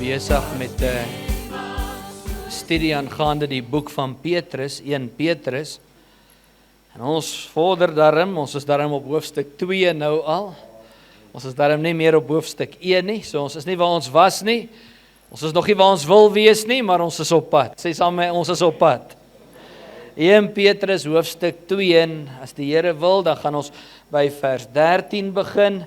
besig met 'n studie aangaande die boek van Petrus, 1 Petrus. En ons vorder daarin, ons is daarin op hoofstuk 2 nou al. Ons is daarin nie meer op hoofstuk 1 nie, so ons is nie waar ons was nie. Ons is nog nie waar ons wil wees nie, maar ons is op pad. Sê saam met my, ons is op pad. 1 Petrus hoofstuk 2, en as die Here wil, dan gaan ons by vers 13 begin.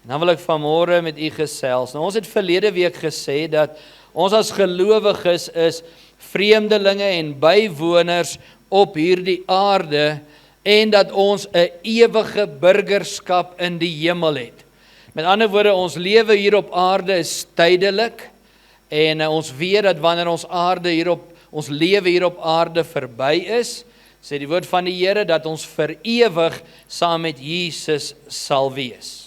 En dan wil ek vanmôre met u gesels. Nou, ons het verlede week gesê dat ons as gelowiges is vreemdelinge en bywoners op hierdie aarde en dat ons 'n ewige burgerskap in die hemel het. Met ander woorde, ons lewe hier op aarde is tydelik en ons weet dat wanneer ons lewe hier op aarde verby is, sê die woord van die Here dat ons vir ewig saam met Jesus sal wees.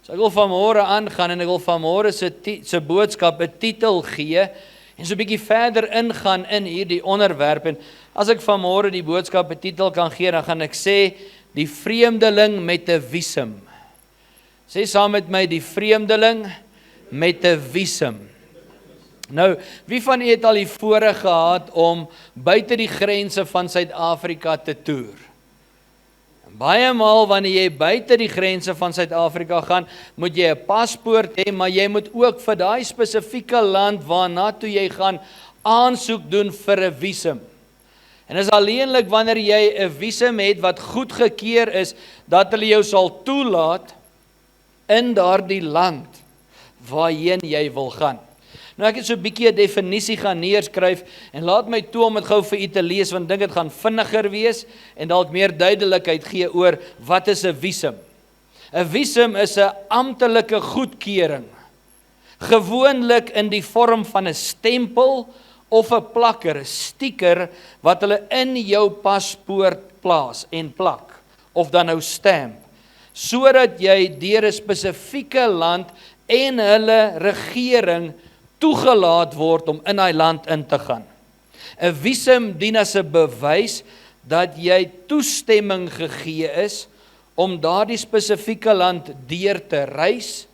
So ek wil vanmôre aangaan en ek wil vanmôre se boodskap 'n titel gee en so 'n bietjie verder ingaan in hierdie onderwerp. En as ek vanmôre die boodskap 'n titel kan gee, dan gaan ek sê die vreemdeling met 'n visum. Sê saam met my, die vreemdeling met 'n visum. Nou, wie van u het al die voorreg gehad om buite die grense van Suid-Afrika te toer? Baie maal wanneer jy buite die grense van Suid-Afrika gaan, moet jy 'n paspoort hê, maar jy moet ook vir daai spesifieke land waarna toe jy gaan aansoek doen vir 'n visum. En is alleenlik wanneer jy 'n visum het wat goedgekeur is, dat hulle jou sal toelaat in daardie land waarheen jy wil gaan. Nou ek het so 'n bietjie 'n definisie gaan neerskryf en laat my toe om dit gou vir u te lees, want ek dink dit gaan vinniger wees en dalk meer duidelikheid gee oor wat is 'n visum. 'n Visum is 'n amptelike goedkeuring, gewoonlik in die vorm van 'n stempel of 'n plakker, 'n sticker wat hulle in jou paspoort plaas en plak of dan nou stamp, sodat jy deur 'n spesifieke land en hulle regering toegelaat word om in daai land in te gaan. 'n Visum dien as 'n bewys dat jy toestemming gegee is om daardie spesifieke land deur te reis,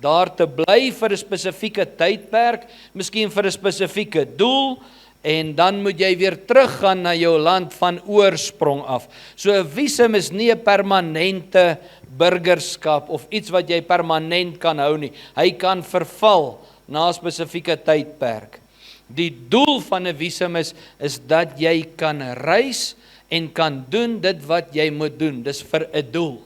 daar te bly vir 'n spesifieke tydperk, miskien vir 'n spesifieke doel, en dan moet jy weer teruggaan na jou land van oorsprong af. So 'n visum is nie 'n permanente burgerskap of iets wat jy permanent kan hou nie. Hy kan verval na 'n spesifieke tydperk. Die doel van 'n visum is dat jy kan reis en kan doen dit wat jy moet doen. Dis vir 'n doel.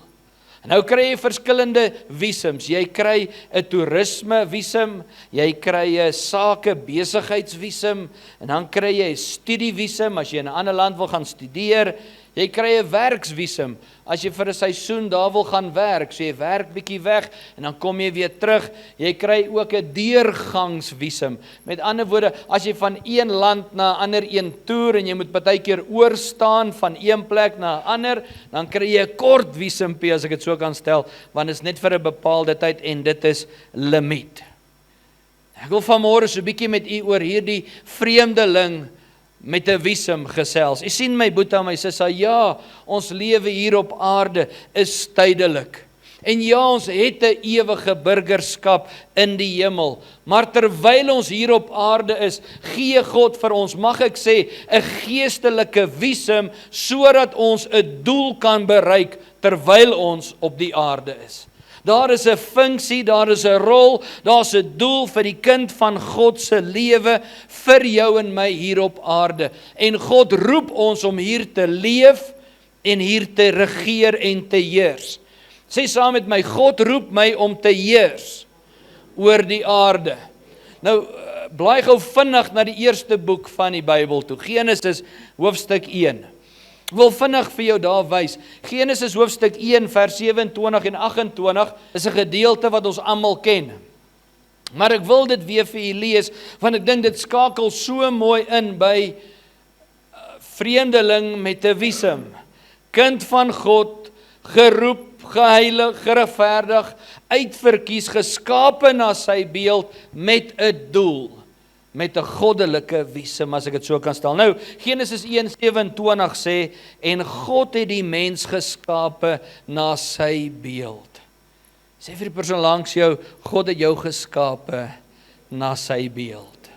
En nou kry jy verskillende visums. Jy kry 'n toerisme visum, jy kry 'n sake besigheidsvisum, en dan kry jy 'n studievisum as jy in 'n ander land wil gaan studeer. Jy kry 'n werksvisum as jy vir 'n seisoen daar wil gaan werk, so jy werk bietjie weg en dan kom jy weer terug. Jy kry ook 'n deurgangsvisum. Met ander woorde, as jy van een land na 'n ander een toer en jy moet partykeer oorstaan van een plek na 'n ander, dan kry jy 'n kort visumpie, as ek dit so kan stel, want dit is net vir 'n bepaalde tyd en dit is limiet. Ek wil vanmôre so 'n bietjie met u oor hierdie vreemdeling met 'n visum gesels. U sien my boetie en my sussie, ja, ons lewe hier op aarde is tydelik. En ja, ons het 'n ewige burgerskap in die hemel. Maar terwyl ons hier op aarde is, gee God vir ons, mag ek sê, 'n geestelike visum, sodat ons 'n doel kan bereik terwyl ons op die aarde is. Daar is 'n funksie, daar is 'n rol, daar's 'n doel vir die kind van God se lewe, vir jou en my hier op aarde. En God roep ons om hier te leef en hier te regeer en te heers. Sê saam met my, God roep my om te heers oor die aarde. Nou, blaai gou vinnig na die eerste boek van die Bybel toe, Genesis hoofstuk 1. Ek wil vinnig vir jou daar wys. Genesis hoofstuk 1 vers 27 en 28 is 'n gedeelte wat ons almal ken. Maar ek wil dit weer vir u lees, want ek dink dit skakel so mooi in by vreemdeling met 'n visum. Kind van God, geroep, geheilig, geregverdig, uitverkies, geskape na sy beeld met 'n doel. Met 'n goddelike visum, as ek dit so kan stel. Nou, Genesis 1:27 sê, en God het die mens geskape na sy beeld. Sê vir die persoon langs jou, God het jou geskape na sy beeld.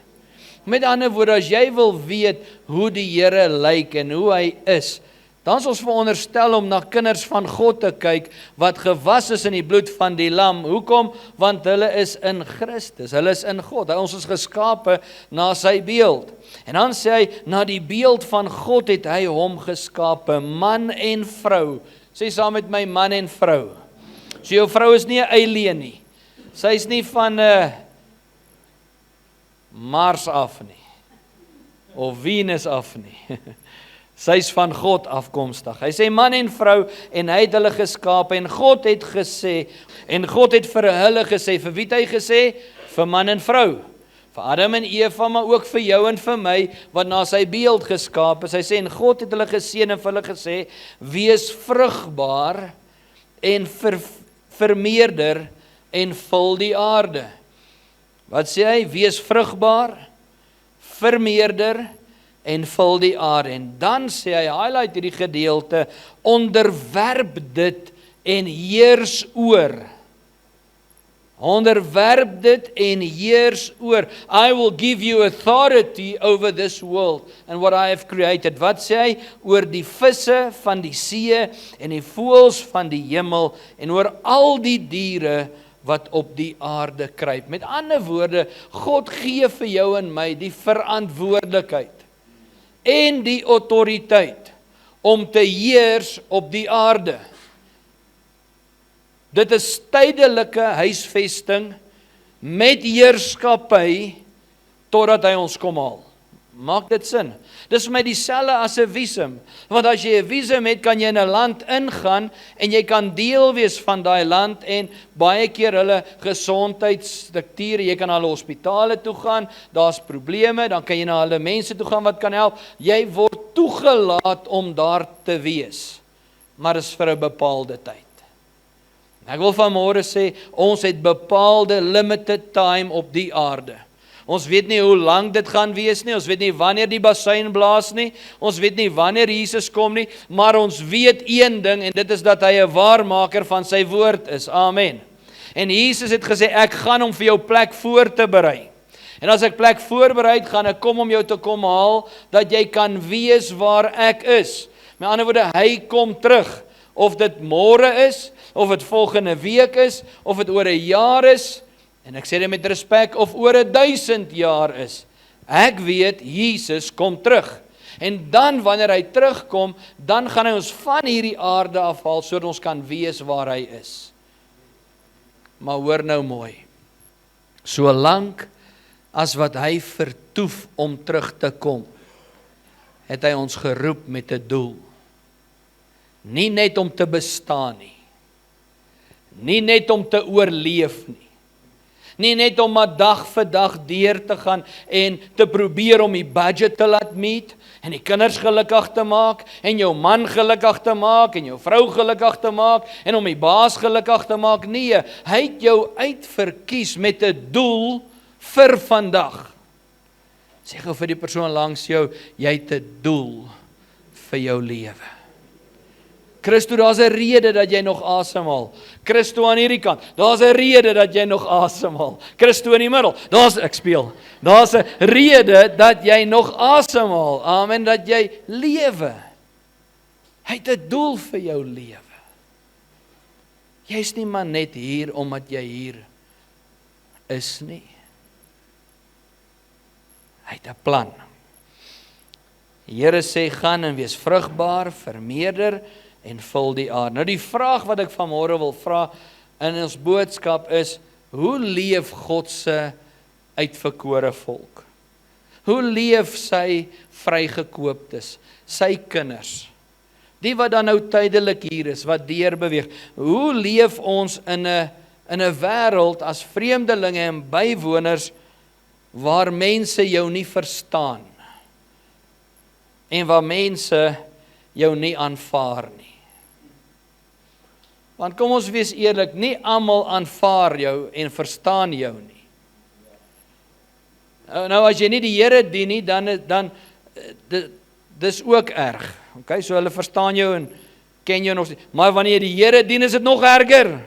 Met ander woorde, as jy wil weet hoe die Here lyk en hoe hy is, dan is ons veronderstel om na kinders van God te kyk, wat gewas is in die bloed van die lam. Hoekom? Want hulle is in Christus, hulle is in God. Ons is geskape na sy beeld. En dan sê hy, na die beeld van God het hy hom geskape, man en vrou. Sê saam met my, man en vrou. So jou vrou is nie 'n alien nie. Sy is nie van Mars af nie, of Venus af nie. Sy is van God afkomstig. Hy sê man en vrou, en hy het hulle geskape, en God het gesê, en God het vir hulle gesê, vir wie het hy gesê? Vir man en vrou. Vir Adam en Eva, maar ook vir jou en vir my, wat na sy beeld geskaap is. Hy sê, en God het hulle geseën en vir hulle gesê, wees vrugbaar, en vermeerder, en vul die aarde. Wat sê hy? Wees vrugbaar, vermeerder, en vul die aarde. En dan sê hy, highlight hierdie gedeelte, onderwerp dit en heers oor. Onderwerp dit en heers oor. I will give you authority over this world and what I have created. Wat sê hy? Oor die visse van die see en die voëls van die hemel en oor al die diere wat op die aarde kruip. Met ander woorde, God gee vir jou en my die verantwoordelikheid en die autoriteit om te heers op die aarde. Dit is tydelike huisvesting met heerskappy totdat hy ons kom haal. Maak dit sin? Dis vir my dieselfde as 'n visum. Want as jy 'n visum het, kan jy in 'n land ingaan en jy kan deel wees van daai land en baie keer hulle gesondheidsstrukture, jy kan na hulle hospitale toe gaan, daar's probleme, dan kan jy na hulle mense toe gaan wat kan help. Jy word toegelaat om daar te wees. Maar dis vir 'n bepaalde tyd. Ek wil vanmôre sê, ons het bepaalde limited time op die aarde. Ons weet nie hoe lank dit gaan wees nie, ons weet nie wanneer die basuin blaas nie, ons weet nie wanneer Jesus kom nie, maar ons weet een ding, en dit is dat hy 'n waarmaker van sy woord is. Amen. En Jesus het gesê, ek gaan om vir jou plek voor te berei. En as ek plek voorberei, gaan ek kom om jou te kom haal, dat jy kan wees waar ek is. Met ander woorde, hy kom terug. Of dit môre is, of dit volgende week is, of dit oor 'n jaar is, en ek sê dit met respek, of oor 1000 jaar is. Ek weet, Jesus kom terug. En dan, wanneer hy terugkom, dan gaan hy ons van hierdie aarde afhaal, sodat ons kan wees waar hy is. Maar hoor nou mooi. Solank as wat hy vertoef om terug te kom, het hy ons geroep met 'n doel. Nie net om te bestaan nie. Nie net om te oorleef nie. Nie net om maar dag vir dag deur te gaan en te probeer om die budget te laat meet en die kinders gelukkig te maak en jou man gelukkig te maak en jou vrou gelukkig te maak en om die baas gelukkig te maak. Nee, hy het jou uitverkies met 'n doel vir vandag. Sê gou vir die persoon langs jou, jy het 'n doel vir jou lewe. Christo, daar's 'n rede dat jy nog asemhaal. Christo aan hierdie kant, daar's 'n rede dat jy nog asemhaal. Christo in die middel, daar's 'n rede dat jy nog asemhaal. Amen, dat jy lewe. Hy het 'n doel vir jou lewe. Jy's nie maar net hier omdat jy hier is nie. Hy het 'n plan. Die Here sê, gaan en wees vrugbaar, vermeerder en vul die aarde. Nou die vraag wat ek vanmôre wil vra in ons boodskap is, hoe leef God se uitverkore volk? Hoe leef sy vrygekooptes, sy kinders? Die wat dan nou tydelik hier is, wat deurbeweeg. Hoe leef ons in 'n wêreld as vreemdelinge en bywoners waar mense jou nie verstaan en waar mense jou nie aanvaar nie? Want kom ons wees eerlik, nie almal aanvaar jou en verstaan jou nie. Nou as jy nie die Here dien nie, dan dis ook erg. Okay, so hulle verstaan jou en ken jou nog nie. Maar wanneer jy die Here dien, is dit nog erger.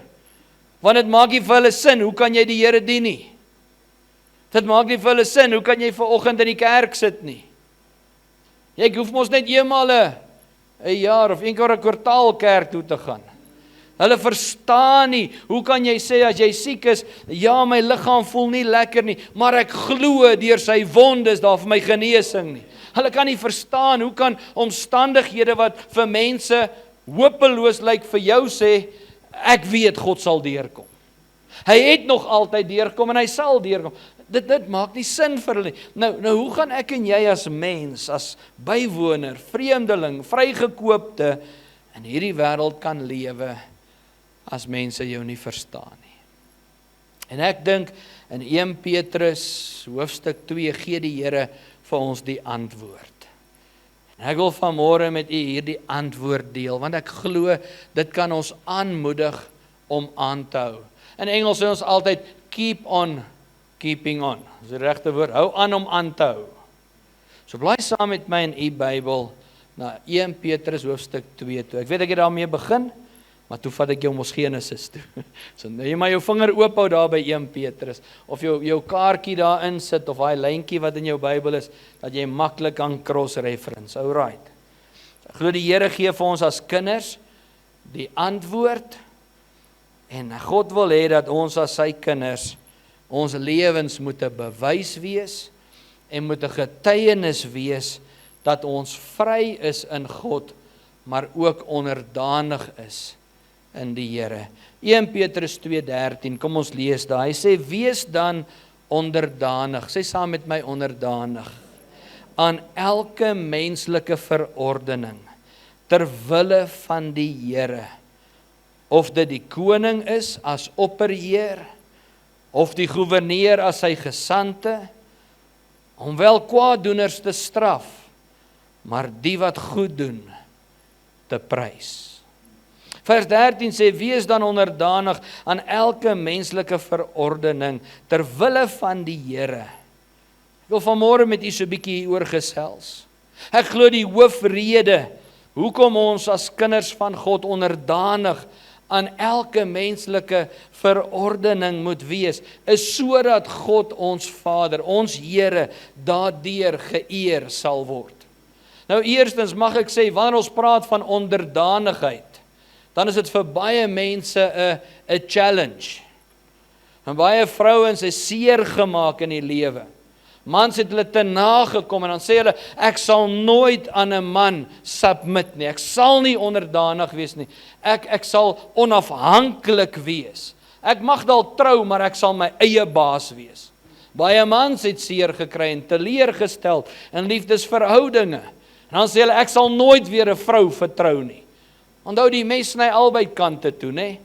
Want dit maak nie vir hulle sin, hoe kan jy die Here dien nie? Dit maak nie vir hulle sin, hoe kan jy vanoggend in die kerk sit nie? Jy hoef mos net eenmal 'n jaar of een keer 'n kwartaal kerk toe te gaan. Hulle verstaan nie, hoe kan jy sê as jy siek is, ja my liggaam voel nie lekker nie, maar ek glo deur sy wonde is daar vir my genesing nie. Hulle kan nie verstaan, hoe kan omstandighede wat vir mense hopeloos lyk vir jou sê, ek weet God sal deurkom. Hy het nog altyd deurkom en hy sal deurkom. Dit maak nie sin vir hulle nie. Nou hoe gaan ek en jy as mens, as bywoner, vreemdeling, vrygekoopte in hierdie wêreld kan lewe as mense jou nie verstaan nie? En ek dink in 1 Petrus hoofstuk 2 gee die Here vir ons die antwoord. En ek wil vanmôre met u hierdie antwoord deel, want ek glo dit kan ons aanmoedig om aan te hou. In Engels sê ons altyd keep on keeping on. Dis die regte woord. Hou aan te hou. So blaai saam met my in u Bybel na 1 Petrus hoofstuk 2 toe. Ek weet ek het daarmee begin, maar toe vat ek jou mos Genesis toe. So jy maar jou vinger oop hou daar by 1 Petrus, of jou kaartjie daarin sit, of daai lyntjie wat in jou Bybel is, dat jy maklik kan cross-reference. Alright. Ek glo die Here gee vir ons as kinders die antwoord, en God wil hê dat ons as sy kinders, ons lewens moet 'n bewys wees, en moet 'n getuienis wees, dat ons vry is in God, maar ook onderdanig is in die Here. 1 Petrus 2:13, kom ons lees daar. Hy sê, wees dan onderdanig, sê saam met my onderdanig, aan elke menslike verordening, ter wille van die Here, of dit die koning is as opperheer, of die goewerneur as sy gesante, om wel kwaaddoeners te straf, maar die wat goed doen, te prys. Vers 13 sê, wees dan onderdanig aan elke menslike verordening, ter wille van die Here. Ek wil vanmôre met u so 'n bietjie hieroor gesels. Ek glo die hoofrede, hoekom ons as kinders van God onderdanig aan elke menslike verordening moet wees, is sodat God ons Vader, ons Here, daardeur geëer sal word. Nou eerstens mag ek sê, wanneer ons praat van onderdanigheid, dan is dit vir baie mense 'n challenge. En baie vrouens is seer gemaak in die lewe. Mans het hulle te nagekom en dan sê hulle, ek sal nooit aan 'n man submit nie. Ek sal nie onderdanig wees nie. Ek sal onafhanklik wees. Ek mag dalk trou, maar ek sal my eie baas wees. Baie mans het seer gekry en teleurgestel in liefdesverhoudinge. En dan sê hulle, ek sal nooit weer 'n vrou vertrou nie. Onthou, die mes sny albei kante toe, nê?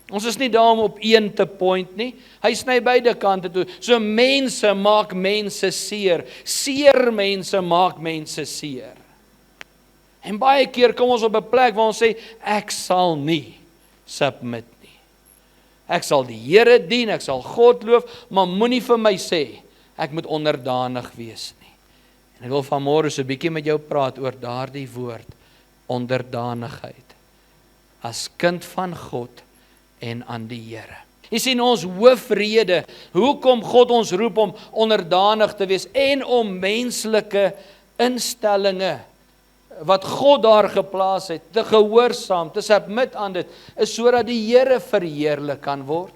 Ons is nie daar om op een te point nie. Hy sny beide kante toe. So mense maak mense seer. Seer mense maak mense seer. En baie keer kom ons op 'n plek waar ons sê, ek sal nie submit nie. Ek sal die Here dien, ek sal God loof, maar moenie vir my sê, ek moet onderdanig wees nie. En ek wil vanmôre so 'n bietjie met jou praat oor daardie woord, onderdanigheid. As kind van God en aan die Here. Jy sien ons hoofrede, hoekom God ons roep om onderdanig te wees en om menslike instellinge wat God daar geplaas het, te gehoorsaam, te submit aan dit, is sodat die Here verheerlik kan word.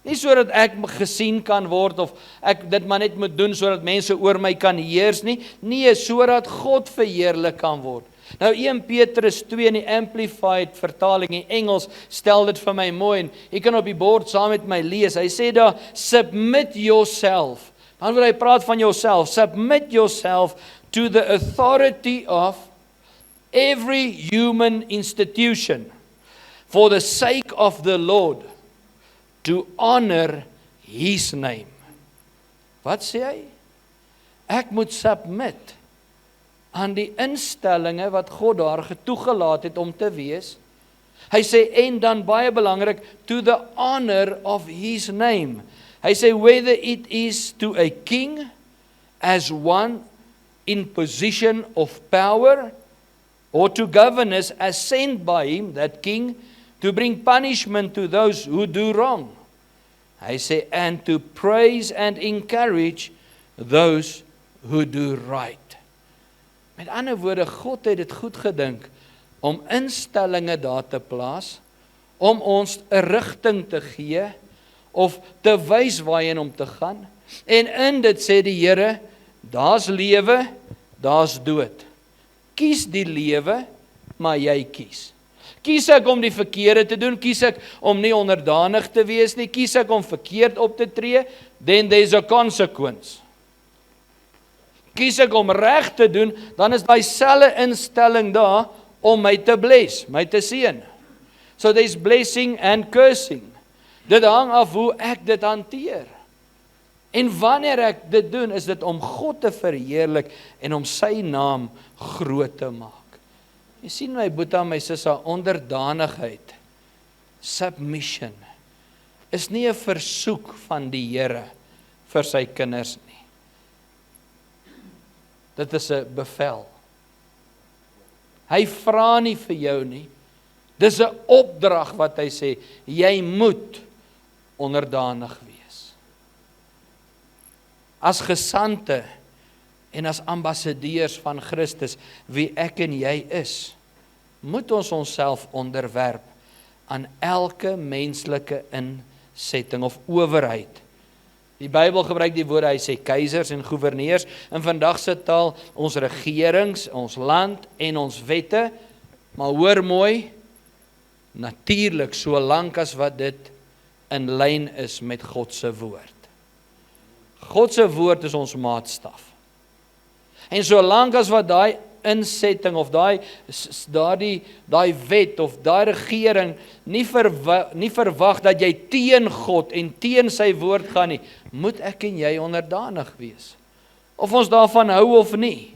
Nie sodat ek gesien kan word of ek dit maar net moet doen sodat mense oor my kan heers nie. Nee, sodat God verheerlik kan word. Nou 1 Petrus 2 in die Amplified vertaling in Engels stel dit vir my mooi en jy kan op die bord saam met my lees. Hy sê daar, submit yourself. Dan wil hy praat van jouself. Submit yourself to the authority of every human institution for the sake of the Lord, to honor His name. Wat sê hy? Ek moet submit aan die instellinge wat God daar toegelaat het om te wees. Hy sê, en dan baie belangrik, to the honor of His name. Hy sê, whether it is to a king, as one in position of power, or to governors as sent by him, that king, to bring punishment to those who do wrong. Hy sê, and to praise and encourage those who do right. Met ander woorde, God het dit goed gedink om instellinge daar te plaas, om ons 'n rigting te gee, of te wys waarheen om te gaan. En in dit sê die Here, daar's lewe, daar's dood. Kies die lewe, maar jy kies. Kies ek om die verkeerde te doen, kies ek om nie onderdanig te wees nie, kies ek om verkeerd op te tree, then there's a consequence. Kies ek om reg te doen, dan is daai selfe instelling daar om my te bless, my te seën. So there's blessing and cursing. Dit hang af hoe ek dit hanteer. En wanneer ek dit doen, is dit om God te verheerlik en om sy naam groot te maak. Jy sien my boetie en my sussie, onderdanigheid, submission, is nie 'n versoek van die Here vir sy kinders nie. Dit is 'n bevel. Hy vra nie vir jou nie. Dis 'n opdrag wat hy sê, jy moet onderdanig wees. As gesande en as ambassadeurs van Christus, wie ek en jy is, moet ons onsself onderwerp aan elke menslike insetting of owerheid. Die Bybel gebruik die woorde, hy sê keisers en goewerneurs, in vandag se taal ons regerings, ons land en ons wette, maar hoor mooi, natuurlik solank as wat dit in lyn is met God se woord. God se woord is ons maatstaf. En solank as wat daai insetting of daai wet of daai regering nie verwag dat jy teen God en teen sy woord gaan nie, moet ek en jy onderdanig wees. Of ons daarvan hou of nie.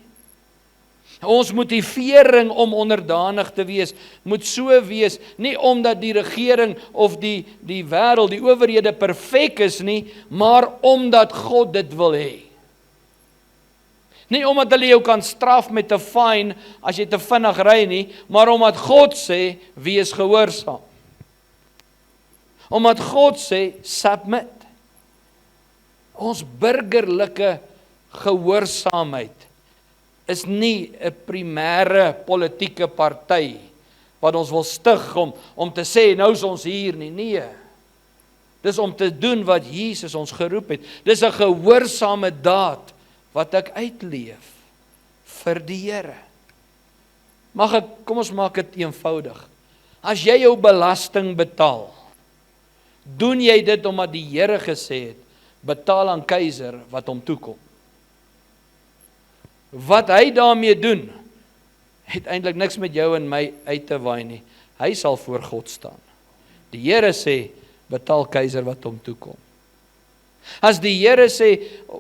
Ons motivering om onderdanig te wees, moet so wees, nie omdat die regering of die wêreld, die owerhede perfek is nie, maar omdat God dit wil hê. Nie omdat hulle jou kan straf met 'n fine as jy te vinnig ry nie, maar omdat God sê, wees gehoorsaam. Omdat God sê, submit. Ons burgerlike gehoorsaamheid is nie 'n primêre politieke party wat ons wil stig om te sê, nou is ons hier nie. Nee. Dis om te doen wat Jesus ons geroep het. Dis 'n gehoorsame daad wat ek uitleef vir die Here. Kom ons maak dit eenvoudig. As jy jou belasting betaal, doen jy dit omdat die Here gesê het, betaal aan keiser wat hom toekom. Wat hy daarmee doen, het eintlik niks met jou en my uit te waai nie. Hy sal voor God staan. Die Here sê, betaal keiser wat hom toekom. As die Here sê,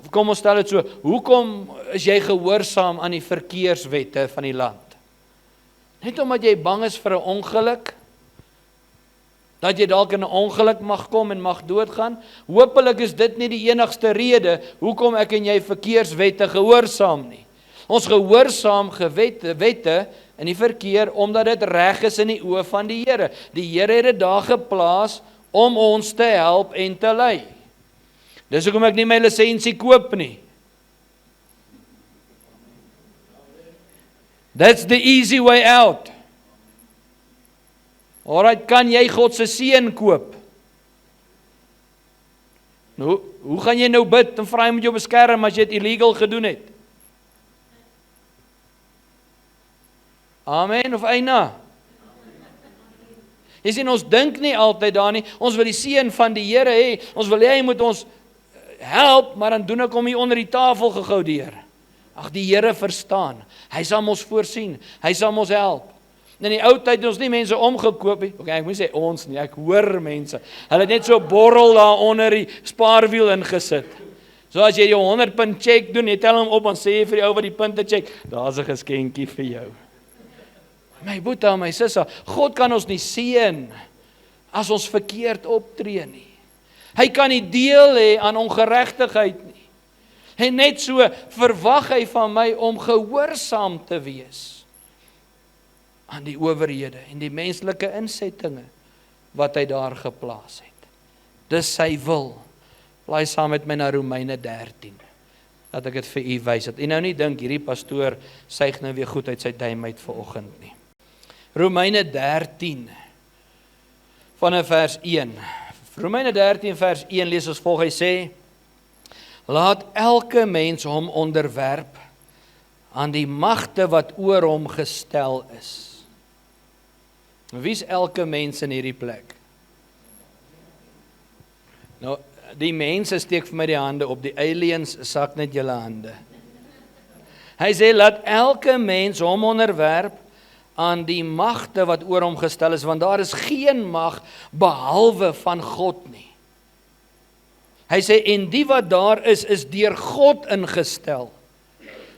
kom ons stel dit so, hoekom is jy gehoorsaam aan die verkeerswette van die land? Net omdat jy bang is vir 'n ongeluk? Dat jy dalk in 'n ongeluk mag kom en mag doodgaan? Hoopelik is dit nie die enigste rede hoekom ek en jy verkeerswette gehoorsaam nie. Ons gehoorsaam wette in die verkeer omdat dit reg is in die oë van die Here. Die Here het dit daar geplaas om ons te help en te lei. Dis hoekom ek nie my lisensie koop nie. That's the easy way out. Alright, kan jy God se seën koop? Nou, hoe gaan jy nou bid en vra hy moet jou beskerm as jy dit illegal gedoen het? Amen of eina? Jy sien, ons dink nie altyd daar nie, ons wil die seën van die Here hê, ons wil hê hy moet ons help, maar dan doen ek hom hier onder die tafel gegou deur. Ag, die Here verstaan, hy sal ons voorsien, hy sal ons help. In die ou tyd het ons nie mense omgekoop nie, ek moet sê ons nie, ek hoor mense, hulle het net so borrel daar onder die spaarwiel ingesit. So as jy jou 100 punt check doen, jy tel hom op en sê jy vir die ou wat die punte check, daar's 'n geskenkie vir jou. My boetie en my sussie, God kan ons nie seën as ons verkeerd optree nie. Hy kan nie deel hê aan ongeregtigheid nie. En net so verwag hy van my om gehoorsaam te wees aan die owerhede en die menslike insettinge wat hy daar geplaas het. Dis sy wil. Blaai saam met my na Romeine 13. Dat ek dit vir u wys. Dat u nou nie dink hierdie pastoor suig nou weer goed uit sy duim uit vanoggend nie. Romeine 13 vanaf vers 1. Romeine 13 vers 1 lees ons volg, hy sê: Laat elke mens hom onderwerp aan die magte wat oor hom gestel is. Wie is elke mens in hierdie plek? Nou, die mense steek vir my die hande op, die aliens sak net julle hande. Hy sê, laat elke mens hom onderwerp aan die magte wat oor hom gestel is, want daar is geen mag behalwe van God nie. Hy sê, en die wat daar is deur God ingestel.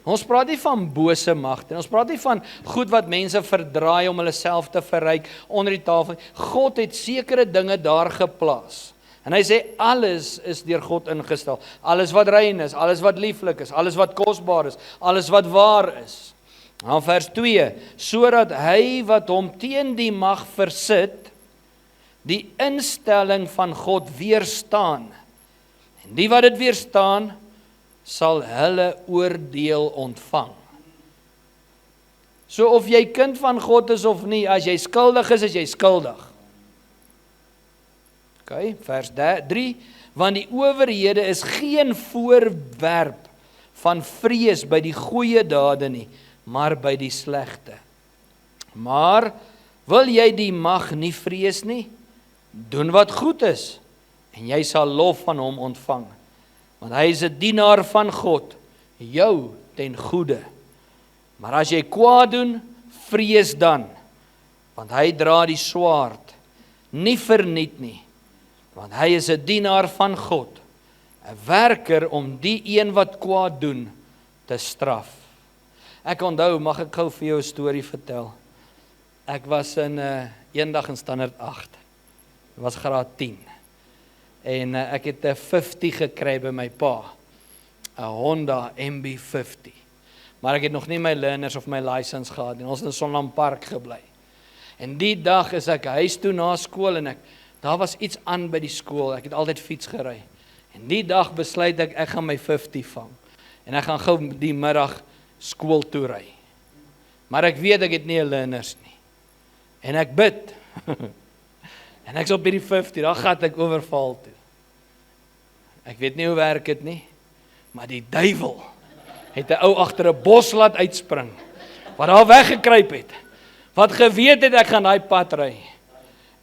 Ons praat nie van bose magte, ons praat nie van goed wat mense verdraai om hulle self te verryk onder die tafel. God het sekere dinge daar geplaas. En hy sê, alles is deur God ingestel. Alles wat rein is, alles wat lieflik is, alles wat kosbaar is, alles wat waar is. Nou vers 2, sodat hy wat hom teen die mag versit, die instelling van God weerstaan. En die wat dit weerstaan, sal hulle oordeel ontvang. So of jy kind van God is of nie, as jy skuldig is jy skuldig. Okay, vers 3, want die owerhede is geen voorwerp van vrees by die goeie dade nie, maar by die slegte. Maar wil jy die mag nie vrees nie? Doen wat goed is, en jy sal lof van hom ontvang. Want hy is 'n dienaar van God, jou ten goede. Maar as jy kwaad doen, vrees dan, want hy dra die swaard, nie verniet nie, want hy is 'n dienaar van God, 'n werker om die een wat kwaad doen, te straf. Ek onthou, mag ek gou vir jou 'n storie vertel. Ek was eendag in standaard 8, dit was graad 10. En ek het 'n 50 gekry by my pa, 'n Honda MB50. Maar ek het nog nie my learners of my license gehad en ons het in Sonland Park gebly. En die dag is ek huis toe na skool en daar was iets aan by die skool, ek het altyd fiets gery. En die dag besluit ek gaan my 50 vang. En ek gaan gou die middag skool toe ry. Maar ek weet ek het nie 'n learners nie. En ek bid. En ek is op hierdie 50, daar gaan ek oorval toe. Ek weet nie hoe werk dit nie, maar die duiwel het 'n ou agter 'n bos laat uitspring, wat daar weggekruip het, wat geweet het ek gaan daai pad ry.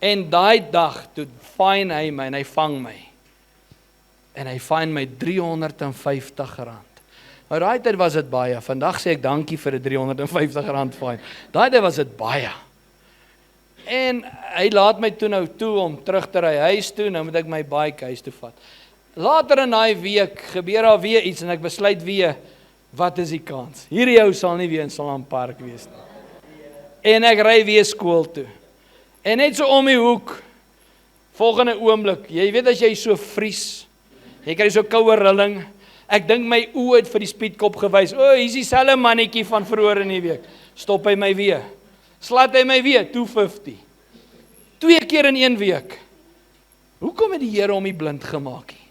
En daai dag, toe fyn hy my en hy vang my. En hy fyn my R350. Nou daai tyd was dit baie, vandag sê ek dankie vir 'n R350 fyn. Daai tyd was dit baie. En hy laat my toe om terug te ry huis toe, nou moet ek my bike huis toe vat. Later in daai week gebeur daar weer iets en ek besluit weer, wat is die kans? Hierdie ou sal nie weer in Sonland Park wees nie. En ek ry weer skool toe. En net so om die hoek, volgende oomblik, jy weet as jy so vries, jy kry so koue rilling, ek dink my oë het vir die speedkop gewys, hier is dieselfde mannetjie van vroeër in die week, stop hy my weer. Slaat hy my weer, 250. 2 keer in 1 week. Hoekom het die Here hom nie blind gemaak nie?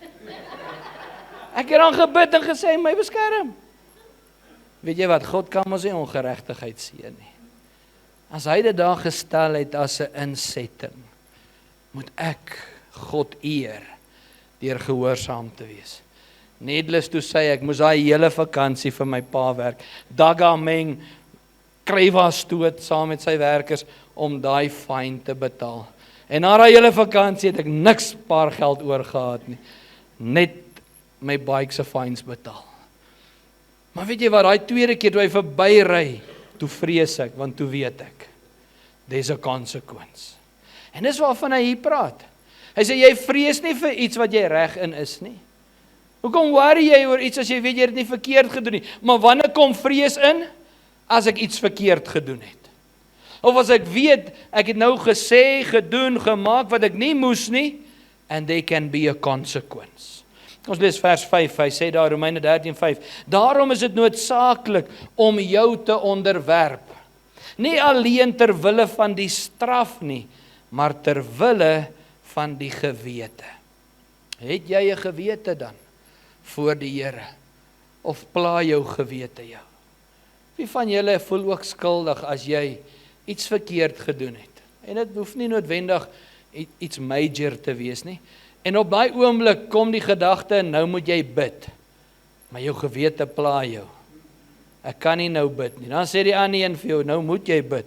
Ek het dan gebid en gesê, my beskerm. Weet jy wat, God kan ons nie ongeregtigheid seën nie. As hy dit daar gestel het as 'n insetting, moet ek God eer deur gehoorsaam te wees. Needless to say, ek moes daai hele vakansie vir my pa werk. Dagameng Krywa stoot saam met sy werkers om daai fyn te betaal. En na daai hele vakansie het ek niks spaargeld oor gehad nie. Net my bike se fines betaal. Maar weet jy wat, daai tweede keer toe hy verby ry, toe vrees ek, want toe weet ek, there's a consequence. En dis waarvan hy hier praat. Hy sê, jy vrees nie vir iets wat jy reg in is nie. Hoekom worry jy oor iets as jy weet jy het nie verkeerd gedoen nie? Maar wanneer kom vrees in? As ek iets verkeerd gedoen het. Of as ek weet, ek het nou gesê, gedoen, gemaak wat ek nie moes nie, and there can be a consequence. Ons lees vers 5, hy sê daar, Romeine 13:5, daarom is dit noodsaaklik om jou te onderwerp. Nie alleen ter wille van die straf nie, maar ter wille van die gewete. Het jy 'n gewete dan voor die Here? Of pla jou gewete jou? Wie van julle voel ook skuldig as jy iets verkeerd gedoen het? En dit hoef nie noodwendig iets major te wees nie. En op daai oomblik kom die gedagte, nou moet jy bid. Maar jou gewete pla jou. Ek kan nie nou bid nie. Dan sê die ander een vir jou, nou moet jy bid.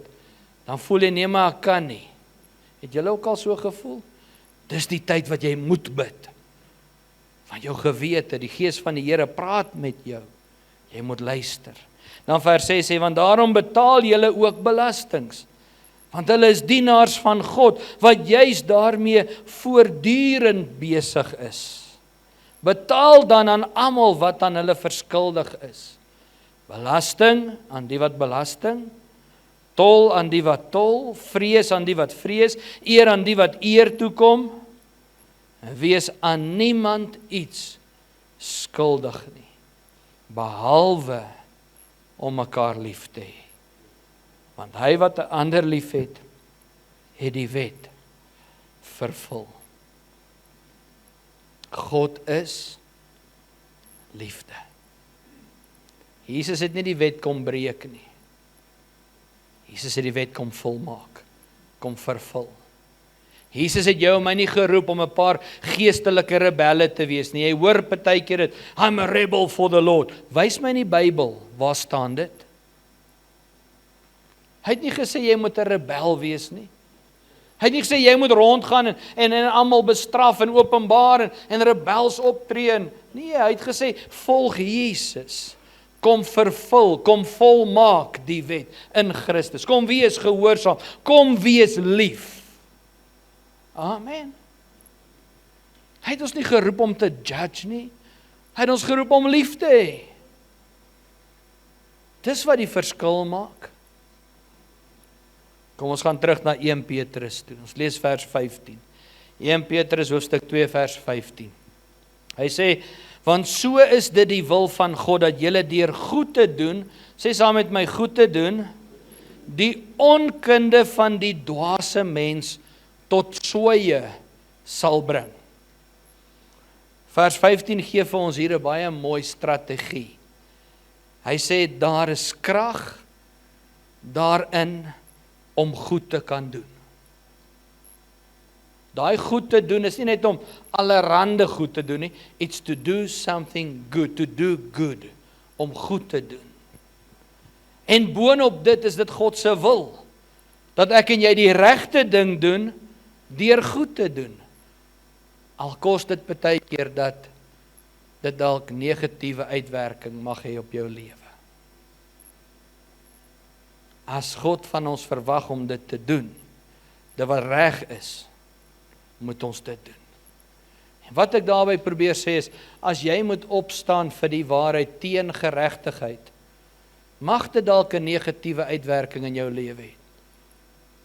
Dan voel jy, nee maar ek kan nie. Het julle ook al so gevoel? Dis die tyd wat jy moet bid. Want jou gewete, die Gees van die Here praat met jou. Jy moet luister. Dan vers 6 sê, want daarom betaal julle ook belastings. Want hulle is dienaars van God, wat juis daarmee voortdurend besig is. Betaal dan aan almal wat aan hulle verskuldig is. Belasting aan die wat belasting, tol aan die wat tol, vrees aan die wat vrees, eer aan die wat eer toekom, en wees aan niemand iets skuldig nie, behalwe om mekaar lief te hê. Want hy wat 'n ander lief het, het die wet vervul. God is liefde. Jesus het nie die wet kom breek nie. Jesus het die wet kom volmaak, kom vervul. Jesus het jou en my nie geroep om 'n paar geestelike rebelle te wees nie. Jy hoor partykeer dit, I'm a rebel for the Lord. Wys my in die Bybel, waar staan dit? Hy het nie gesê jy moet 'n rebel wees nie. Hy het nie gesê jy moet rondgaan en almal bestraf en openbaar en rebels optree. Nee, hy het gesê volg Jesus. Kom vervul, kom volmaak die wet in Christus. Kom wees gehoorsaam, kom wees lief. Amen. Hy het ons nie geroep om te judge nie. Hy het ons geroep om lief te hê. Dis wat die verskil maak. Kom ons gaan terug na 1 Petrus toe. Ons lees vers 15. 1 Petrus hoofstuk 2 vers 15. Hy sê, want so is dit die wil van God, dat julle deur goed te doen, sê saam met my, goed te doen, die onkunde van die dwaase mens tot sooie sal bring. Vers 15 gee vir ons hier 'n baie mooi strategie. Hy sê, daar is krag daarin om goed te kan doen. Daai goed te doen is nie net om allerhande goed te doen nie. It's to do something good, to do good, om goed te doen. En boonop dit is dit God se wil, dat ek en jy die regte ding doen, deur goed te doen. Al kos dit baie keer dat dit dalk negatiewe uitwerking mag hê op jou lewe. As God van ons verwag om dit te doen, dit wat reg is, moet ons dit doen. En wat ek daarby probeer sê is, as jy moet opstaan vir die waarheid teen geregtigheid, mag dit dalk 'n negatiewe uitwerking in jou lewe hê.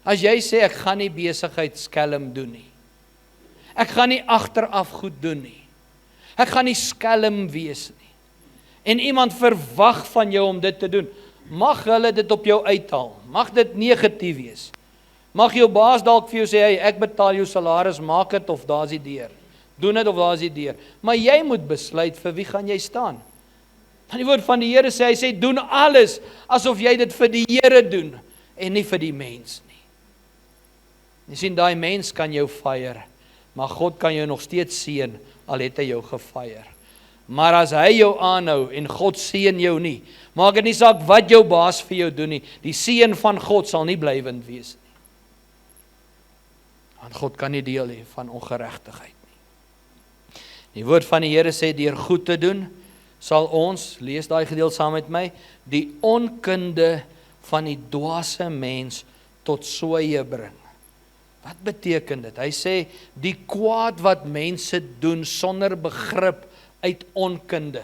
As jy sê, ek gaan nie besigheid skelm doen nie. Ek gaan nie agteraf goed doen nie. Ek gaan nie skelm wees nie. En iemand verwag van jou om dit te doen. Mag hulle dit op jou uithaal. Mag dit negatief wees. Mag jou baas dalk vir jou sê, hey, ek betaal jou salaris, maak dit of daar is die deur. Doen dit of daar is die deur. Maar jy moet besluit vir wie gaan jy staan. Want die woord van die Here sê, hy sê, doen alles asof jy dit vir die Here doen en nie vir die mens nie. Jy sien, daai mens kan jou fire, maar God kan jou nog steeds seën, al het hy jou gefire. Maar as hy jou aanhou en God seën jou nie, maak dit nie saak wat jou baas vir jou doen nie, die seën van God sal nie blywend wees nie. Want God kan nie deel hê van ongeregtigheid nie. Die woord van die Here sê, deur goed te doen, sal ons, lees daai gedeelte saam met my, die onkunde van die dwaase mens tot sooie bring. Wat beteken dit? Hy sê, die kwaad wat mense doen sonder begrip uit onkunde.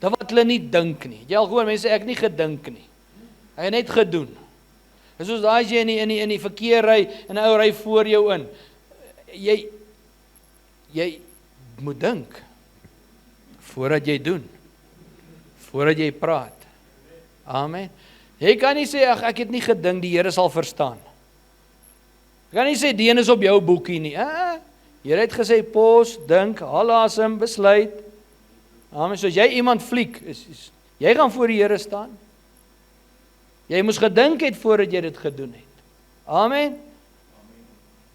Dat wat hulle nie dink nie. Jy al gehoor, mense sê, ek nie gedink nie. Hy het net gedoen. Dis soos daai as jy in die verkeer ry, en 'n ou ry voor jou in. Jy moet dink, voordat jy doen, voordat jy praat. Amen. Jy kan nie sê, ag, ek het nie gedink, die Here sal verstaan. Jy kan nie sê, die een is op jou boekie nie. Here het gesê, pos, dink, haal asem, besluit. Amen, so as jy iemand fliek, jy gaan voor die Here staan. Jy moes gedink het voordat jy dit gedoen het. Amen.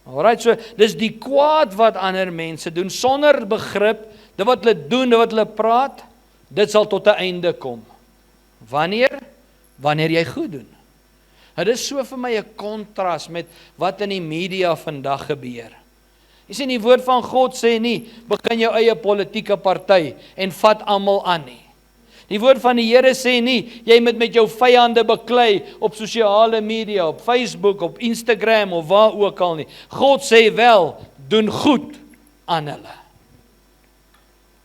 Alright, so dis die kwaad wat ander mense doen, sonder begrip, dit wat hulle doen, dit wat hulle praat, dit sal tot 'n einde kom. Wanneer? Wanneer jy goed doen. Dit is so vir my 'n kontras met wat in die media vandag gebeur. Jy sien, die woord van God sê nie, begin jou eie politieke party en vat almal aan nie. Die woord van die Here sê nie, jy moet met jou vyande beklei op sosiale media, op Facebook, op Instagram of waar ook al nie. God sê wel, doen goed aan hulle.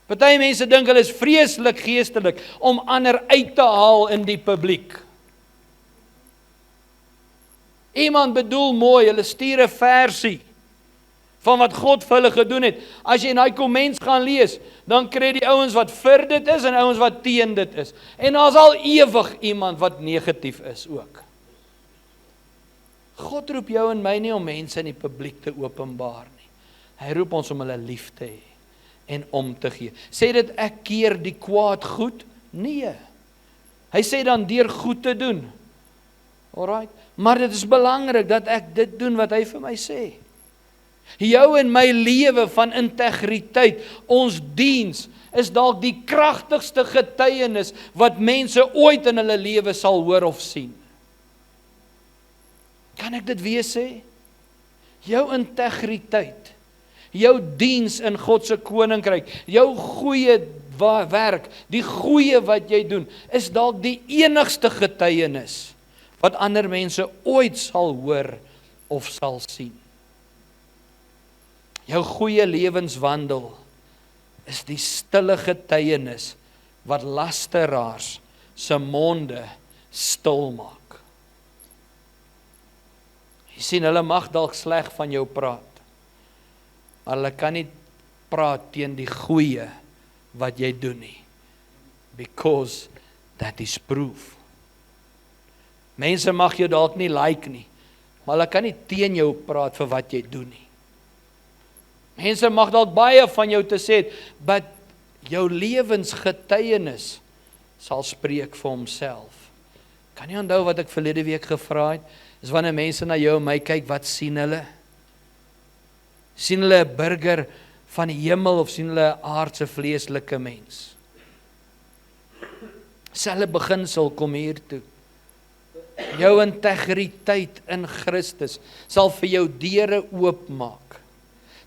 Party mense dink hulle is vreeslik geestelik om ander uit te haal in die publiek. Iemand bedoel mooi, hulle stuur 'n versie van wat God vir hulle gedoen het. As jy in daai comments gaan lees, dan kry die ouens wat vir dit is en ouens wat teen dit is. En daar's al ewig iemand wat negatief is ook. God roep jou en my nie om mense in die publiek te openbaar nie. Hy roep ons om hulle lief te hê en om te gee. Sê dit ek keer die kwaad goed? Nee. Hy sê dan deur goed te doen. Alright, maar dit is belangrik dat ek dit doen wat hy vir my sê. Jou en my lewe van integriteit, ons diens, is dalk die kragtigste getuienis wat mense ooit in hulle lewe sal hoor of sien. Kan ek dit weer sê? Jou integriteit, jou diens in God se koninkryk, jou goeie werk, die goeie wat jy doen, is dalk die enigste getuienis wat ander mense ooit sal hoor of sal sien. Jou goeie lewenswandel is die stille getuienis wat lasteraars se monde stil maak. Jy sien, hulle mag dalk sleg van jou praat, maar hulle kan nie praat teen die goeie wat jy doen nie, because that is proof. Mense mag jou dalk nie like nie, maar hulle kan nie teen jou praat vir wat jy doen nie. Mense mag dalk baie van jou te sê het, but jou lewensgetuienis sal spreek vir homself. Kan jy onthou wat ek verlede week gevra het? Is wanneer mense na jou en my kyk, wat sien hulle? Sien hulle 'n burger van die hemel of sien hulle 'n aardse vleeslike mens? Selfe beginsel kom hier toe. Jou integriteit in Christus sal vir jou deure oopmaak.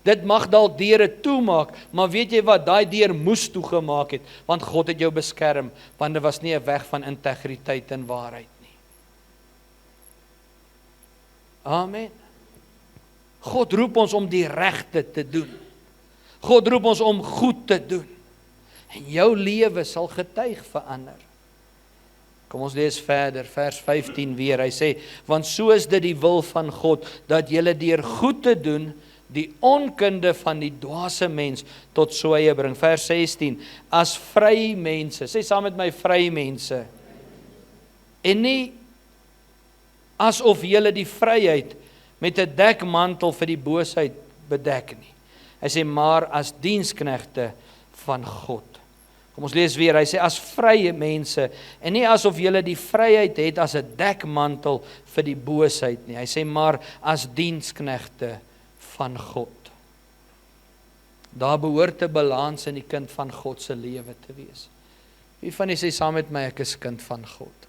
Dit mag dalk deure toemaak, maar weet jy wat, daai deur moes toegemaak het, want God het jou beskerm, want dit was nie 'n weg van integriteit en waarheid nie. Amen. God roep ons om die regte te doen. God roep ons om goed te doen. En jou lewe sal getuig verander. Kom ons lees verder, vers 15 weer. Hy sê, want so is dit die wil van God, dat julle deur goed te doen, die onkunde van die dwaase mens tot sooie bring. Vers 16, as vry mense, sê saam met my, vry mense, en nie asof julle die vryheid met 'n dekmantel vir die boosheid bedek nie. Hy sê, maar as diensknegte van God. Kom ons lees weer, hy sê, as vrye mense, en nie asof julle die vryheid het as 'n dekmantel vir die boosheid nie. Hy sê, maar as diensknegte van God. Daar behoort 'n balans in die kind van God se lewe te wees. Wie van julle sê saam met my, ek is kind van God?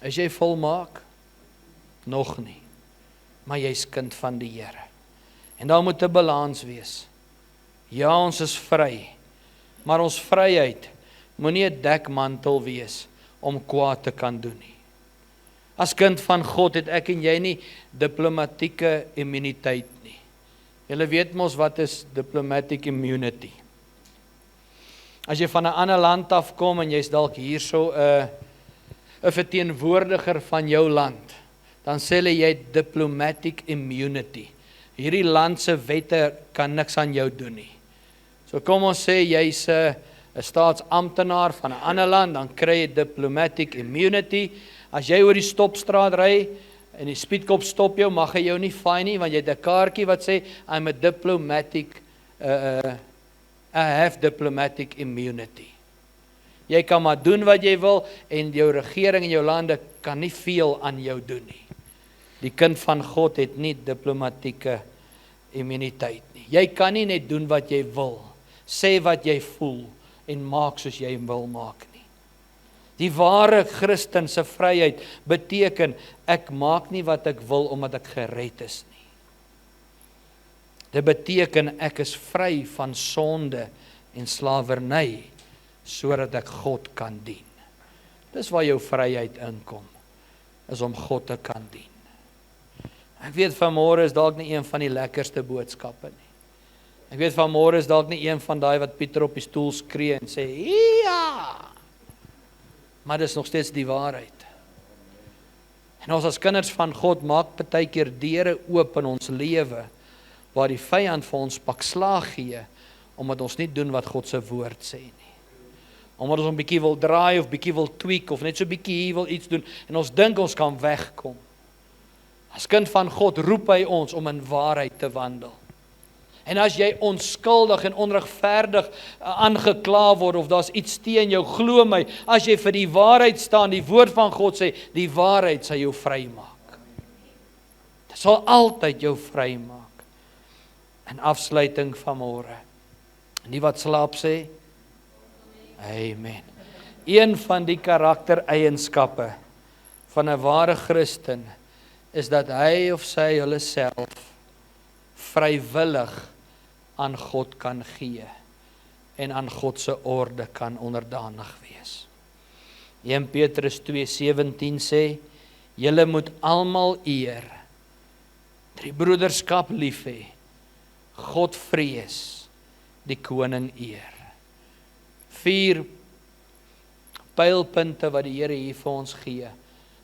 Is jy volmaak? Nog nie. Maar jy's kind van die Here. En daar moet 'n balans wees. Ja, ons is vry, maar ons vryheid moenie 'n dekmantel wees om kwaad te kan doen nie. As kind van God het ek en jy nie diplomatieke immuniteit nie. Julle weet mos wat is diplomatic immunity. As jy van 'n ander land afkom en jy's dalk hierso 'n verteenwoordiger van jou land, dan sê hulle jy het diplomatic immunity. Hierdie land se wette kan niks aan jou doen nie. So kom ons sê jy's 'n staatsamptenaar van 'n ander land, dan kry jy diplomatic immunity. As jy oor die stopstraat ry En die speedkop stop jou, mag hy jou nie fine nie, want jy het 'n kaartjie wat sê, I'm a diplomatic, I have diplomatic immunity. Jy kan maar doen wat jy wil, en jou regering en jou lande kan nie veel aan jou doen nie. Die kind van God het nie diplomatieke immuniteit nie. Jy kan nie net doen wat jy wil, sê wat jy voel, en maak soos jy wil maak nie. Die ware Christen se vryheid beteken, ek maak nie wat ek wil, omdat ek gered is nie. Dit beteken, ek is vry van sonde en slawerny, sodat ek God kan dien. Dis waar jou vryheid inkom, is om God te kan dien. Ek weet vanmôre is dalk nie een van die lekkerste boodskappe nie. Ek weet vanmôre is dalk nie een van daai wat Pieter op die stoel skree en sê, ja! Maar dis nog steeds die waarheid. En ons as kinders van God maak partykeer deure oop in ons lewe, waar die vyand vir ons pak slaag gee, omdat ons nie doen wat God se woord sê nie. Omdat ons 'n bietjie wil draai, of bietjie wil tweak, of net so bietjie hier wil iets doen, en ons dink ons kan wegkom. As kind van God roep hy ons om in waarheid te wandel. En as jy onskuldig en onregverdig aangekla word, of daar's iets teen jou, glo my, as jy vir die waarheid staan, die woord van God sê, die waarheid sal jou vry maak. Dit sal altyd jou vry maak. In afsluiting van môre. En die wat slaap sê, amen. Een van die karaktereienskappe van 'n ware Christen is dat hy of sy hulle self vrywillig aan God kan gee en aan God se orde kan onderdanig wees. 1 Petrus 2:17 sê, julle moet almal eer, die broederskap lief hê, God vrees, die koning eer. 4 pylpunte wat die Here hier vir ons gee.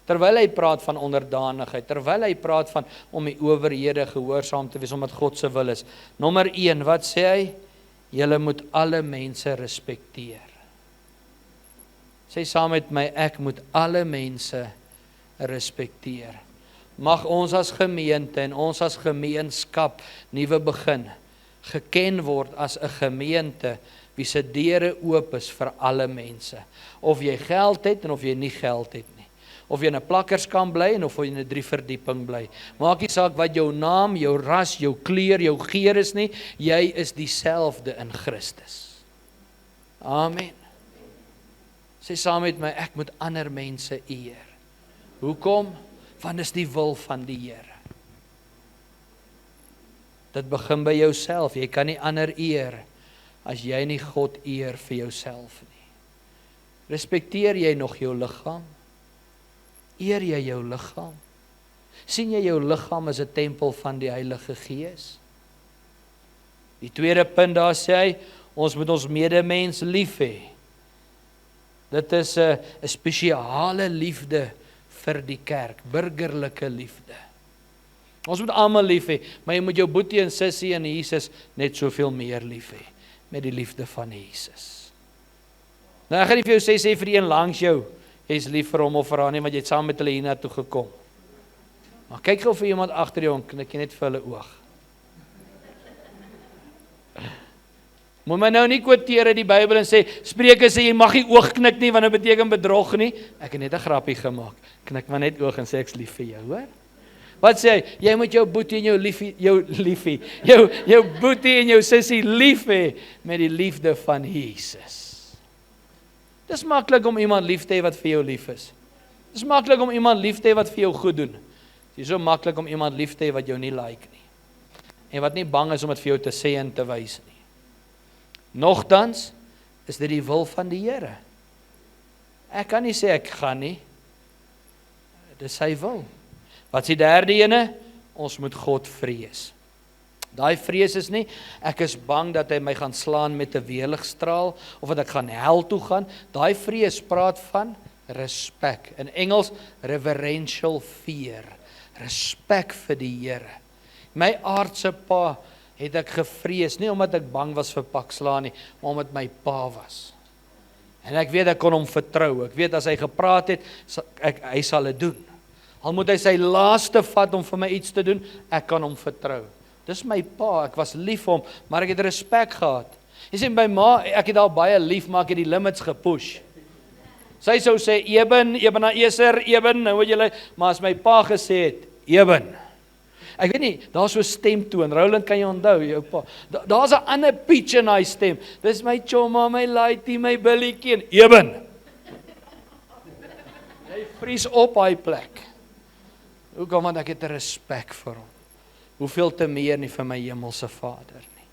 Terwyl hy praat van onderdanigheid, terwyl hy praat van om die owerhede gehoorsaam te wees, omdat God se wil is. Nommer 1, wat sê hy? Julle moet alle mense respekteer. Sê saam met my, ek moet alle mense respekteer. Mag ons as gemeente en ons as gemeenskap Nuwe Begin geken word as 'n gemeente wie se deure oop is vir alle mense. Of jy geld het en of jy nie geld het nie. Of jy in 'n plakkerskamp bly en of jy in 'n 3 verdieping bly. Maak nie saak wat jou naam, jou ras, jou kleur, jou geur is nie. Jy is dieselfde in Christus. Amen. Sê saam met my, ek moet ander mense eer. Hoekom? Want dis die wil van die Here. Dit begin by jouself. Jy kan nie ander eer as jy nie God eer vir jouself nie. Respekteer jy nog jou liggaam? Eer jy jou liggaam? Sien jy jou liggaam as 'n tempel van die Heilige Gees? Die tweede punt daar sê hy, ons moet ons medemens lief hê. Dit is 'n spesiale liefde vir die kerk, burgerlike liefde. Ons moet almal lief hê, maar jy moet jou boetie en sussie in Jesus net soveel meer lief hê, met die liefde van Jesus. Nou ek gaan nie vir jou sê vir een langs jou, jy is lief vir hom of vir haar nie, want jy het saam met hulle hiernatoe gekom. Maar kyk gou vir iemand agter jou en knik jy net vir hulle oog. Moet my nou nie quoteer uit die Bybel en sê, Spreuke sê jy mag nie oog knik nie, want dit beteken bedrog nie. Ek het net 'n grappie gemaak. Knik maar net oog en sê ek's lief vir jou, hoor? Wat sê hy? Jy moet jou boetie en jou boetie en jou sussie lief hê met die liefde van Jesus. Dis maklik om iemand lief te hê wat vir jou lief is. Dis maklik om iemand lief te hê wat vir jou goed doen. Dit is so maklik om iemand lief te hê wat jou nie like nie. En wat nie bang is om dit vir jou te sê en te wys nie. Nogtans is dit die wil van die Here. Ek kan nie sê ek gaan nie. Dit is sy wil. Wat is die derde ene? Ons moet God vrees. Daai vrees is nie, ek is bang dat hy my gaan slaan met 'n weerligstraal, of dat ek gaan hel toe gaan. Daai vrees praat van respek. In Engels, reverential fear. Respek vir die Here. My aardse pa het ek gevrees, nie omdat ek bang was vir pakslaan nie, maar omdat my pa was. En ek weet ek kon hom vertrou. Ek weet as hy gepraat het, hy sal dit doen. Al moet hy sy laaste vat om vir my iets te doen, ek kan hom vertrou. Dis my pa, ek was lief vir hom, maar ek het respek gehad. Jy sien, by ma, ek het al baie lief, maar ek het die limits gepush. Sy sou sê, Ebenezer, nou wat julle, maar as my pa gesê het, Eben. Ek weet nie, daar is so stemtoon, Roland, kan jy onthou, jou pa, daar's 'n ander pitch in hy stem, dis my chomma, my laaitie, my billetjie, Eben. Hy vries op hy plek. Hoekom? Want ek het 'n respek vir hom. Hoeveel te meer nie vir my hemelse Vader nie.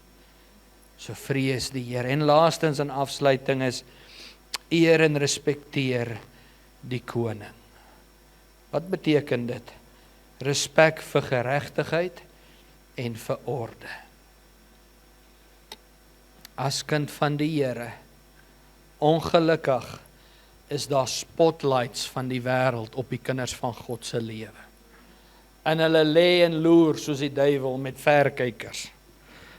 So vrees die Here. En laastens in afsluiting is, eer en respekteer die koning. Wat beteken dit? Respek vir geregtigheid en vir orde. As kind van die Here, ongelukkig is daar spotlights van die wêreld op die kinders van God se lewe. En hulle lê en loer soos die duiwel met verkykers.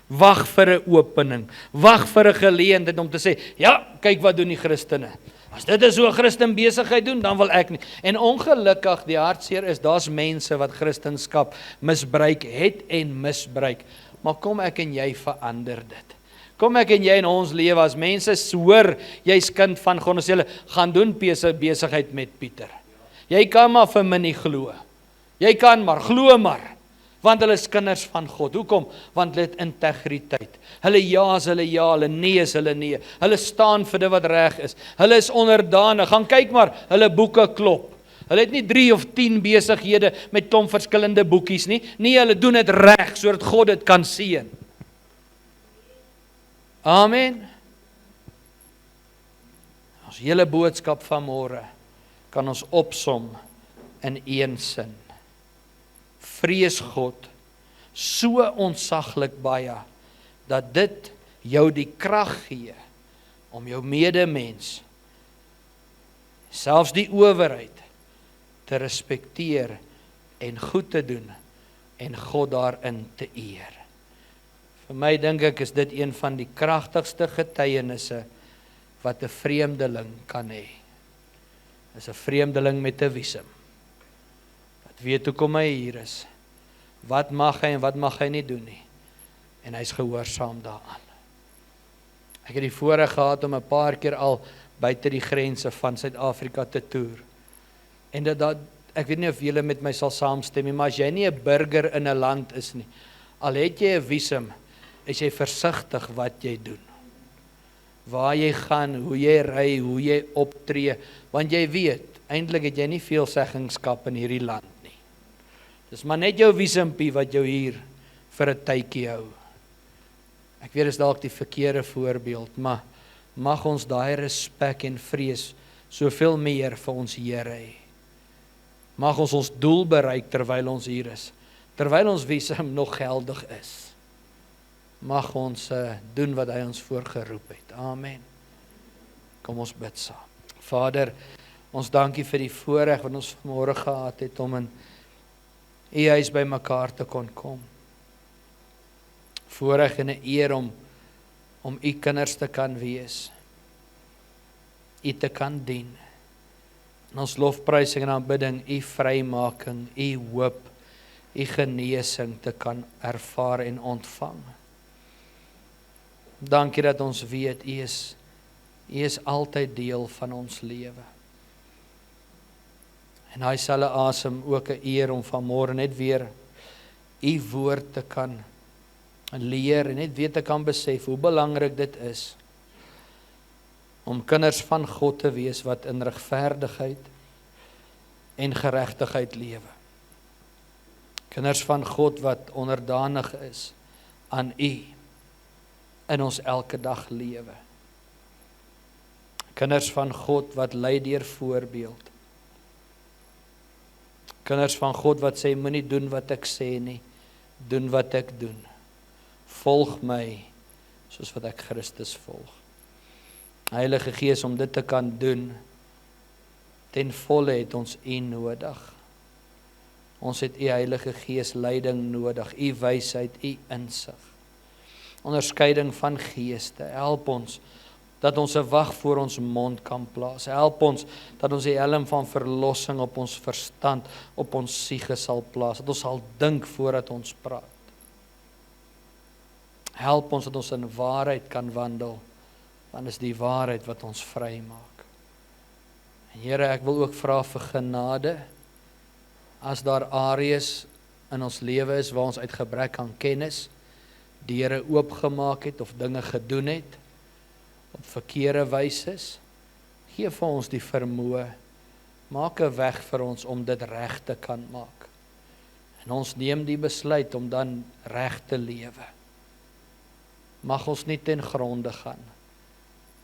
Wag vir 'n opening, wag vir 'n geleentheid om te sê, ja, kyk wat doen die Christene. As dit is hoe 'n Christen besigheid doen, dan wil ek nie. En ongelukkig, die hartseer is, daar's mense wat Christendom misbruik het en misbruik. Maar kom ek en jy verander dit. Kom ek en jy in ons lewe, as mense hoor, jy's kind van God, ons julle gaan doen besigheid met Pieter. Jy kan maar vir my nie glo. Jy kan maar, glo maar. Want hulle is kinders van God. Hoekom? Want hulle het integriteit. Hulle ja is hulle ja, hulle nee is hulle nee. Hulle staan vir dit wat reg is. Hulle is onderdanig. Gaan kyk maar, hulle boeke klop. Hulle het nie 3 of 10 besighede met klomp verskillende boekies nie. Nee, hulle doen dit reg, sodat God dit kan seën. Amen. Ons hele boodskap van môre kan ons opsom in een sin. Vrees God so ontsaglik baie, dat dit jou die krag gee om jou medemens, selfs die owerheid, te respekteer en goed te doen en God daarin te eer. Vir my dink ek is dit een van die kragtigste getuienisse wat 'n vreemdeling kan hê. Is 'n vreemdeling met 'n visum. Wat weet hoekom hy hier is. Wat mag hy en wat mag hy nie doen nie. En hy's gehoorsaam daaraan. Ek het die voorreg gehad om 'n paar keer al buite die grense van Suid-Afrika te toer. En dat ek weet nie of julle met my sal saamstem nie, maar as jy nie 'n burger in 'n land is nie, al het jy 'n visum, is jy versigtig wat jy doen. Waar jy gaan, hoe jy ry, hoe jy optree, want jy weet, eintlik het jy nie veel seggenskap in hierdie land nie. Dis maar net jou visumpie wat jou hier vir 'n tydjie hou. Ek weet is dalk die verkeerde voorbeeld, maar mag ons daai respek en vrees soveel meer vir ons Here hê. Mag ons doel bereik terwyl ons hier is, terwyl ons visum nog geldig is. Mag ons doen wat hy ons voorgeroep het. Amen. Kom ons bid saam. Vader, ons dankie vir die voorreg wat ons vanmôre gehad het om in U huis by mekaar te kon kom. Voorreg en 'n eer om U kinders te kan wees. U te kan dien. In ons lofprysing en aanbidding, U vrymaking, U hoop, U genesing te kan ervaar en ontvang. Dankie dat ons weet, U is altyd deel van ons lewe. En hy sal asem ook 'n eer om vanmôre net weer U woord te kan leer en net weer te kan besef hoe belangrik dit is om kinders van God te wees wat in regverdigheid en geregtigheid lewe. Kinders van God wat onderdanig is aan U in ons elke dag lewe. Kinders van God wat lei deur voorbeeld. Kinders van God wat sê, moenie doen wat ek sê nie, doen wat ek doen. Volg my, soos wat ek Christus volg. Heilige Gees, om dit te kan doen, ten volle het ons U nodig. Ons het U Heilige Gees leiding nodig, U wysheid, U insig. Onderskeiding van geeste, help ons dat ons 'n wag voor ons mond kan plaas. Help ons dat ons die helm van verlossing op ons verstand, op ons siege sal plaas, dat ons sal dink voordat ons praat. Help ons dat ons in waarheid kan wandel, want is die waarheid wat ons vry maak. En Here, ek wil ook vra vir genade, as daar areas in ons lewe is waar ons uit gebrek aan kennis deure oopgemaak het of dinge gedoen het op verkeerde wyse, gee vir ons die vermoë, maak 'n weg vir ons om dit reg te kan maak. En ons neem die besluit om dan reg te lewe. Mag ons nie ten gronde gaan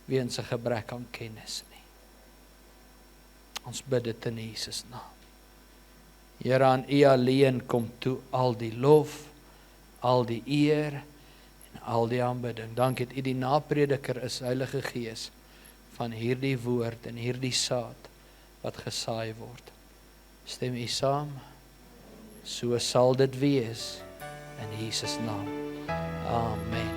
weens 'n gebrek aan kennis nie. Ons bid dit in Jesus naam. Here, aan U alleen kom toe al die lof, al die eer en al die aanbidding. Dankie dat U die naprediker is, Heilige Gees, van hierdie woord en hierdie saad wat gesaai word. Stem U saam? So sal dit wees in Jesus naam. Amen.